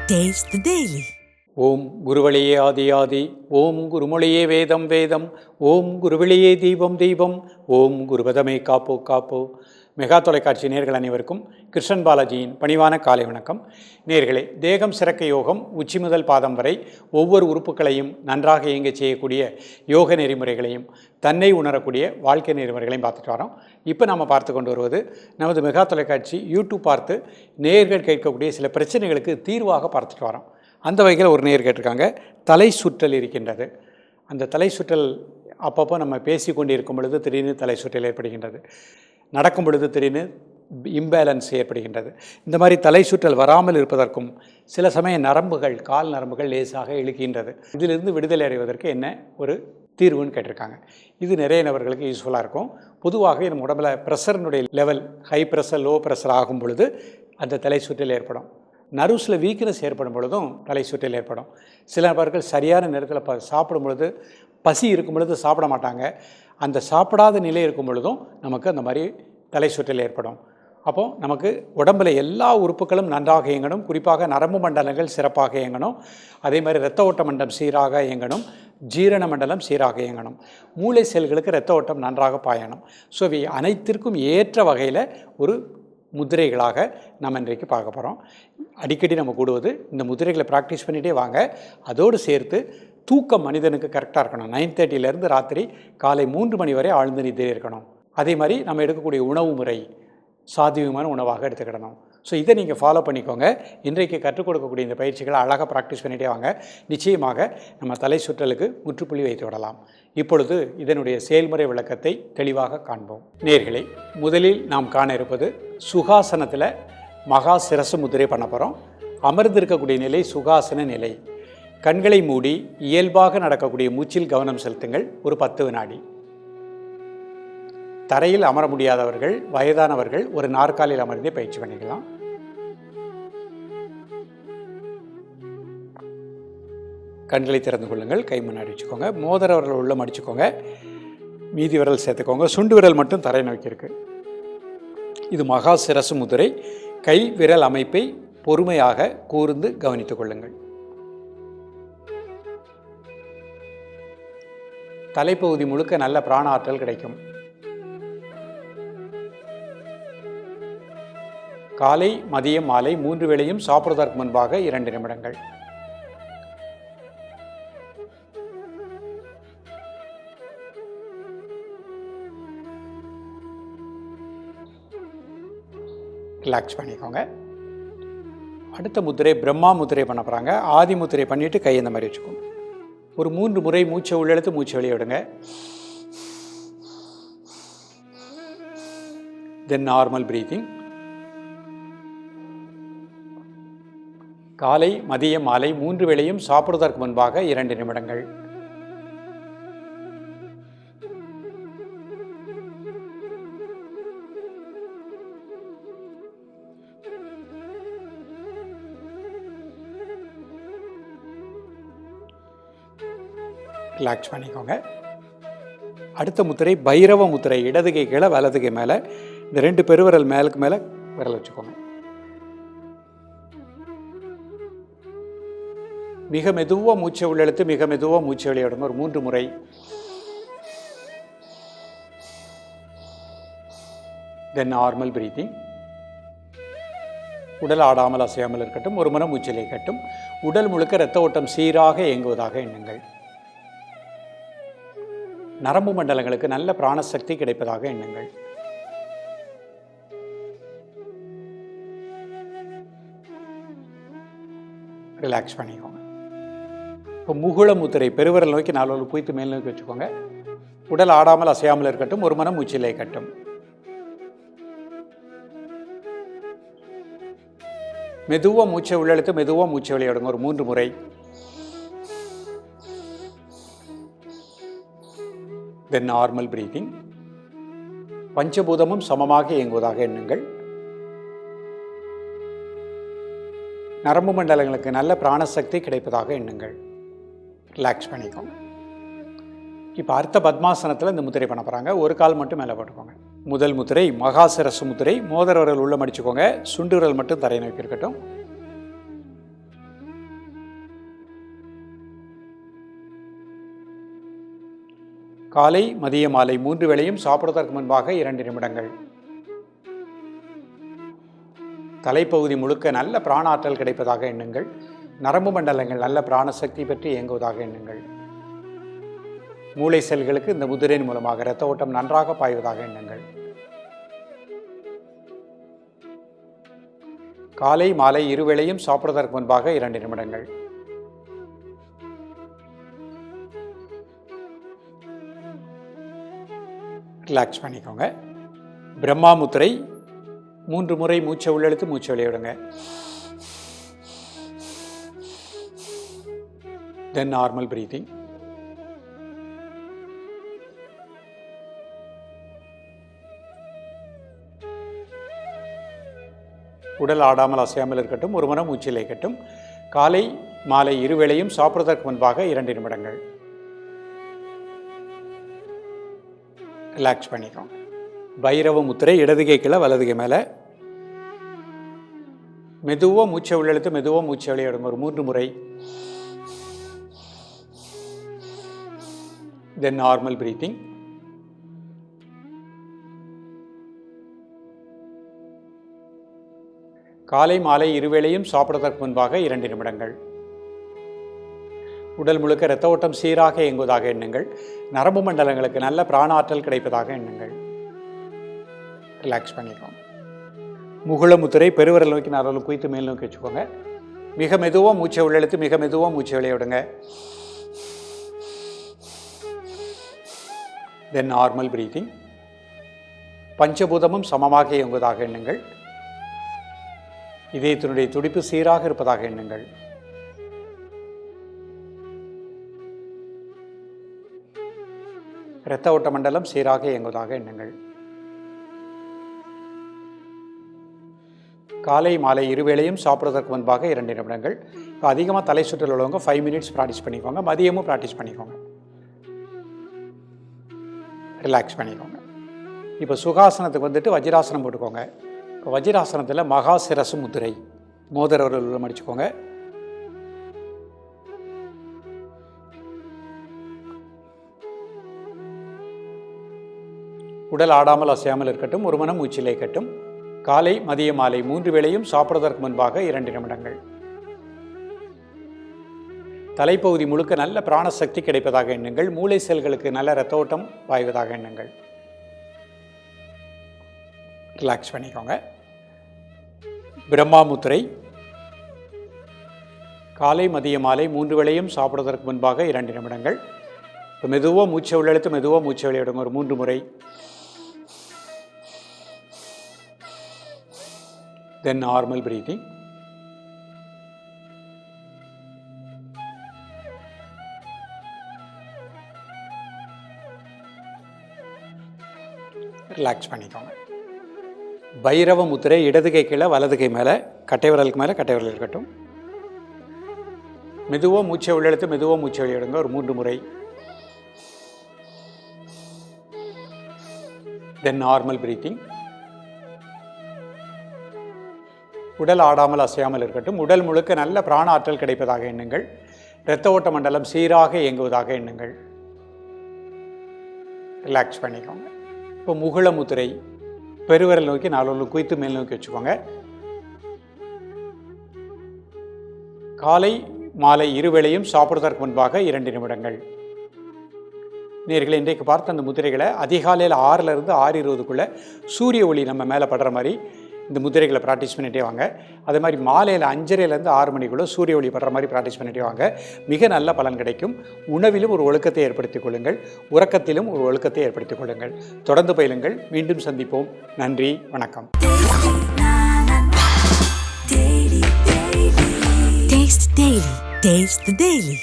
Taste the Daily. ஓம் குருவழியே ஆதி ஆதி, ஓம் குருமொழியே வேதம் வேதம், ஓம் குருவழியே தீபம் தீபம், ஓம் குருபதமே காப்போ காப்போ. மெகா தொலைக்காட்சி நேர்கள் அனைவருக்கும் கிருஷ்ணன் பாலாஜியின் பணிவான காலை வணக்கம். நேர்களே, தேகம் சிறக்க யோகம் உச்சி முதல் பாதம் வரை ஒவ்வொரு உறுப்புகளையும் நன்றாக இயங்க செய்யக்கூடிய யோக நெறிமுறைகளையும் தன்னை உணரக்கூடிய வாழ்க்கை நெறிமுறைகளையும் பார்த்துட்டு வரோம். இப்போ நம்ம பார்த்து கொண்டு வருவது நமது மெகா தொலைக்காட்சி யூடியூப் பார்த்து நேர்கள் கேட்கக்கூடிய சில பிரச்சனைகளுக்கு தீர்வாக பார்த்துட்டு வரோம். அந்த வகையில் ஒரு நேர் கேட்டிருக்காங்க, தலை சுற்றல் இருக்கின்றது. அந்த தலை சுற்றல் அப்பப்போ நம்ம பேசி கொண்டு இருக்கும் பொழுது திடீர்னு தலை சுற்றல் ஏற்படுகின்றது, நடக்கும் பொழுது திடீர்னு இம்பேலன்ஸ் ஏற்படுகின்றது. இந்த மாதிரி தலை சுற்றல் வராமல் இருப்பதற்கும் சில சமய நரம்புகள், கால் நரம்புகள் லேசாக இழுக்கின்றது. இதிலிருந்து விடுதலை அடைவதற்கு என்ன ஒரு தீர்வுன்னு கேட்டிருக்காங்க. இது நிறைய நபர்களுக்கு யூஸ்ஃபுல்லாக இருக்கும். பொதுவாக நம்ம உடம்புல ப்ரெஷர்னுடைய level high pressure low pressure ஆகும் பொழுது அந்த தலை சுற்றல் ஏற்படும். நர்வ்ஸில் வீக்னஸ் ஏற்படும் பொழுதும் தலை சுற்றல் ஏற்படும். சில நபர்கள் சரியான நேரத்தில் சாப்பிடும் பொழுது, பசி இருக்கும் பொழுது சாப்பிட மாட்டாங்க. அந்த சாப்பிடாத நிலை இருக்கும் பொழுதும் நமக்கு அந்த மாதிரி தலை சுற்றல் ஏற்படும். அப்போது நமக்கு உடம்பில் எல்லா உறுப்புகளும் நன்றாக இயங்கணும். குறிப்பாக நரம்பு மண்டலங்கள் சிறப்பாக இயங்கணும். அதே மாதிரி இரத்த ஓட்ட மண்டலம் சீராக இயங்கணும். ஜீரண மண்டலம் சீராக இயங்கணும். மூளை செல்களுக்கு இரத்த ஓட்டம் நன்றாக பாயணும். ஸோ இவை அனைத்திற்கும் ஏற்ற வகையில் ஒரு முதிரைகளாக நம்ம இன்றைக்கு பார்க்க போகிறோம். அடிக்கடி நம்ம கூடுவது இந்த முதிரைகளை ப்ராக்டிஸ் பண்ணிகிட்டே வாங்க. அதோடு சேர்த்து தூக்கம் மனிதனுக்கு கரெக்டாக இருக்கணும். 9:30 ராத்திரி காலை 3 மணி வரை ஆழ்ந்த நிதிரை இருக்கணும். அதே மாதிரி நம்ம எடுக்கக்கூடிய உணவு முறை சாத்தியமான உணவாக எடுத்துக்கிடணும். ஸோ இதை நீங்கள் ஃபாலோ பண்ணிக்கோங்க. இன்றைக்கு கற்றுக் கொடுக்கக்கூடிய இந்த பயிற்சிகளை அழகாக ப்ராக்டிஸ் பண்ணிகிட்டே வாங்க. நிச்சயமாக நம்ம தலை சுற்றலுக்கு முற்றுப்புள்ளி வைத்து விடலாம். இப்பொழுது இதனுடைய செயல்முறை விளக்கத்தை தெளிவாக காண்போம். நேர்களே, முதலில் நாம் காண இருப்பது சுகாசனத்தில் மகா சிரசு முதிரை பண்ண போகிறோம். அமர்ந்திருக்கக்கூடிய நிலை சுகாசன நிலை. கண்களை மூடி இயல்பாக நடக்கக்கூடிய மூச்சில் கவனம் செலுத்துங்கள். ஒரு 10 வினாடி. தரையில் அமர முடியாதவர்கள், வயதானவர்கள் ஒரு நாற்காலியில் அமர்ந்தே பயிற்சி பண்ணிக்கலாம். கண்களை திறந்து கொள்ளுங்கள். கை முன்னாடி வச்சுக்கோங்க. மோதிர விரல் உள்ள மடிச்சுக்கோங்க. மீதி விரல் சேர்த்துக்கோங்க. சுண்டு விரல் மட்டும் தரை நோக்கி இருக்கு. இது மகா சிரசு முதிரை. கை விரல் அமைப்பை பொறுமையாக கூர்ந்து கவனித்துக் கொள்ளுங்கள். தலைப்பகுதி முழுக்க நல்ல பிராண ஆற்றல் கிடைக்கும். காலை, மதியம், மாலை 3 வேளையும் சாப்பிடுவதற்கு முன்பாக 2 நிமிடங்கள். ரிலாக்ஸ் பண்ணிக்கோங்க. அடுத்த முத்திரை பிரம்மா முத்திரை பண்ண போகிறாங்க. ஆதி முத்திரை பண்ணிவிட்டு கை இந்த மாதிரி வச்சுக்கோங்க. ஒரு 3 முறை மூச்சை உள்ளெடுத்து மூச்சை வெளியே விடுங்க. தென் நார்மல் பிரீத்திங். காலை, மதியம், மாலை 3 வேளையும் சாப்பிடுவதற்கு முன்பாக 2 நிமிடங்கள். ரிலாக்ஸ் பண்ணிக்கோங்க. அடுத்த முத்திரை பைரவ முத்திரை. இடது கை கீழே வலது கை மேலே, இந்த 2 பெருவிரல் மேலுக்கு மேலே விரல் வச்சுக்கோங்க. மிக மெதுவாக மூச்சை உள்ளெழுத்து மிக மெதுவாக மூச்சை வெளியிடுங்க. ஒரு 3 முறை. தென் நார்மல் பிரீத்திங். உடல் ஆடாமல் அசையாமல் இருக்கட்டும். ஒரு முறை மூச்சிலை கட்டும். உடல் முழுக்க இரத்த ஓட்டம் சீராக இயங்குவதாக எண்ணுங்கள். நரம்பு மண்டலங்களுக்கு நல்ல பிராணசக்தி கிடைப்பதாக எண்ணுங்கள். ரிலாக்ஸ் பண்ணிக்கோங்க. இப்போ முகுள முத்திரை. பெருவிரல் நோக்கி 4 குவித்து மேல் நோக்கி வச்சுக்கோங்க. உடல் ஆடாமல் அசையாமல் இருக்கட்டும். ஒரு மனம் மூச்சிலை கட்டும். மெதுவாக மூச்சை உள்ளெழுத்து மெதுவாக மூச்சை வெளியிடுங்க. ஒரு 3 முறை. தென் நார்மல் பிரீத்திங். பஞ்சபூதமும் சமமாக இயங்குவதாக எண்ணுங்கள். நரம்பு மண்டலங்களுக்கு நல்ல பிராணசக்தி கிடைப்பதாக எண்ணுங்கள். ரிலாக்ஸ் பண்ணிக்கோங்க. இப்போ அடுத்த பத்மாசனத்தில் இந்த முத்திரை பண்ண போகிறாங்க. ஒரு கால் மட்டும் மேலே போட்டுக்கோங்க. முதல் முத்திரை மகா சிரசு முத்திரை. மோதிர விரல் உள்ள மடிச்சுக்கோங்க. சுண்டு விரல் மட்டும் தரை நோக்கி இருக்கட்டும். காலை மதிய மாலை 3 வேளையும் சாப்பிடுவதற்கு முன்பாக 2 நிமிடங்கள். தலைப்பகுதி முழுக்க நல்ல பிராணாற்றல் கிடைப்பதாக எண்ணுங்கள். நரம்பு மண்டலங்கள் நல்ல பிராணசக்தி பெற்று இயங்குவதாக எண்ணுங்கள். மூளை செல்களுக்கு இந்த முதிரையின் மூலமாக இரத்த ஓட்டம் நன்றாக பாய்வதாக எண்ணுங்கள். காலை மாலை 2 வேளையும் சாப்பிடுவதற்கு முன்பாக 2 நிமிடங்கள். ரிலாக்ஸ் பண்ணிக்கோங்க. பிரம்மா முத்திரை 3 முறை மூச்சை உள்ளெழுத்து மூச்சை வெளியிடுங்க. தென் நார்மல் பிரீத்திங். உடல் ஆடாமல் அசையாமல் இருக்கட்டும். ஒரு மனம் மூச்சில் இருக்கட்டும். காலை மாலை 2 வேளையும் சாப்பிடுவதற்கு முன்பாக 2 நிமிடங்கள். ரிலாக்ஸ் பண்ணிக்கோங்க. பைரவ முத்திரை இடது கை கீழே வலது கை மேலே. மெதுவாக மூச்சை உள்ளெழுத்து மெதுவாக மூச்சை வெளியிடுங்க. ஒரு 3 முறை. தென் நார்மல் பிரீத்திங். காலை மாலை 2 வேளையும் சாப்பிடுவதற்கு முன்பாக 2 நிமிடங்கள். உடல் முழுக்க இரத்த ஓட்டம் சீராக இயங்குவதாக எண்ணுங்கள். நரம்பு மண்டலங்களுக்கு நல்ல பிராணாற்றல் கிடைப்பதாக எண்ணுங்கள். ரிலாக்ஸ் பண்ணிக்கோங்க. முகுள முத்திரை பெருவிரல் நோக்கி நரலும் குவித்து மேல் நோக்கி வச்சுக்கோங்க. மிக மெதுவாக மூச்சை உள்ளெழுத்து மிக மெதுவாக மூச்சை வெளியிடுங்க. தென் நார்மல் பிரீத்திங். பஞ்சபூதமும் சமமாக இயங்குவதாக எண்ணுங்கள். இதயத்தினுடைய துடிப்பு சீராக இருப்பதாக எண்ணுங்கள். இரத்த ஓட்ட மண்டலம் சீராக இயங்குவதாக எண்ணுங்கள். காலை மாலை 2 வேளையும் சாப்பிடுவதற்கு முன்பாக 2 நிமிடங்கள். இப்போ அதிகமாக தலை சுற்றல் உள்ளவங்க 5 மினிட்ஸ் ப்ராக்டிஸ் பண்ணிக்கோங்க. மதியமும் ப்ராக்டிஸ் பண்ணிக்கோங்க. ரிலாக்ஸ் பண்ணிக்கோங்க. இப்போ சுகாசனத்துக்கு வந்துட்டு வஜ்ராசனம் போட்டுக்கோங்க. இப்போ வஜ்ராசனத்தில் மகா சிரசு முத்திரை மோதிர விரல் மடிச்சுக்கோங்க. உடல் ஆடாமல் அசையாமல் இருக்கட்டும். ஒரு மனம் மூச்சிலே இருக்கட்டும். காலை மதிய மாலை 3 வேளையும் சாப்பிடுவதற்கு முன்பாக 2 நிமிடங்கள். தலைப்பகுதி முழுக்க நல்ல பிராணசக்தி கிடைப்பதாக எண்ணுங்கள். மூளை செல்களுக்கு நல்ல இரத்த ஓட்டம் பாய்வதாக எண்ணுங்கள். ரிலாக்ஸ் பண்ணிக்கோங்க. பிரம்மா முத்திரை காலை மதிய மாலை 3 வேளையும் சாப்பிடுவதற்கு முன்பாக 2 நிமிடங்கள். இப்போ மெதுவாக மூச்சை உள்ளெழுத்து மெதுவாக மூச்சை வெளியிடுங்க. ஒரு 3 முறை. தென் நார்மல் பிரீத்திங். ரிலாக்ஸ் பண்ணிக்கோங்க. பைரவ முத்திரை இடது கை கீழே வலது கை மேலே. கட்டை விரலுக்கு மேலே கட்டை விரல் இருக்கட்டும். மெதுவாக மூச்சை உள்ளெழுத்து மெதுவாக மூச்சை வெளியிடுங்க. ஒரு 3 முறை. தென் நார்மல் பிரீத்திங். உடல் ஆடாமல் அசையாமல் இருக்கட்டும். உடல் முழுக்க நல்ல பிராண ஆற்றல் கிடைப்பதாக எண்ணுங்கள். இரத்த ஓட்ட மண்டலம் சீராக இயங்குவதாக எண்ணுங்கள். ரிலாக்ஸ் பண்ணிக்கோங்க. இப்போ முகுள முத்திரை பெருவிரல் நோக்கி 4 குவித்து மேல் நோக்கி வச்சுக்கோங்க. காலை மாலை 2 வேளையும் சாப்பிடுவதற்கு முன்பாக 2 நிமிடங்கள். நேயர்களே, இன்றைக்கு பார்த்த அந்த முதிரைகளை அதிகாலையில் 6லேருந்து 6:20க்குள்ளே சூரிய ஒளி நம்ம மேலே படுற மாதிரி இந்த முதிரைகளை ப்ராக்டிஸ் பண்ணிகிட்டே வாங்க. அதே மாதிரி மாலையில் 5:30லேருந்து 6 மணிக்குள்ளே சூரிய ஒளி படுற மாதிரி ப்ராக்டிஸ் பண்ணிகிட்டே வாங்க. மிக நல்ல பலன் கிடைக்கும். உணவிலும் ஒரு ஒழுக்கத்தை ஏற்படுத்திக் கொள்ளுங்கள். உறக்கத்திலும் ஒரு ஒழுக்கத்தை ஏற்படுத்திக் கொள்ளுங்கள். தொடர்ந்து பயிலுங்கள். மீண்டும் சந்திப்போம். நன்றி, வணக்கம். Taste the Daily.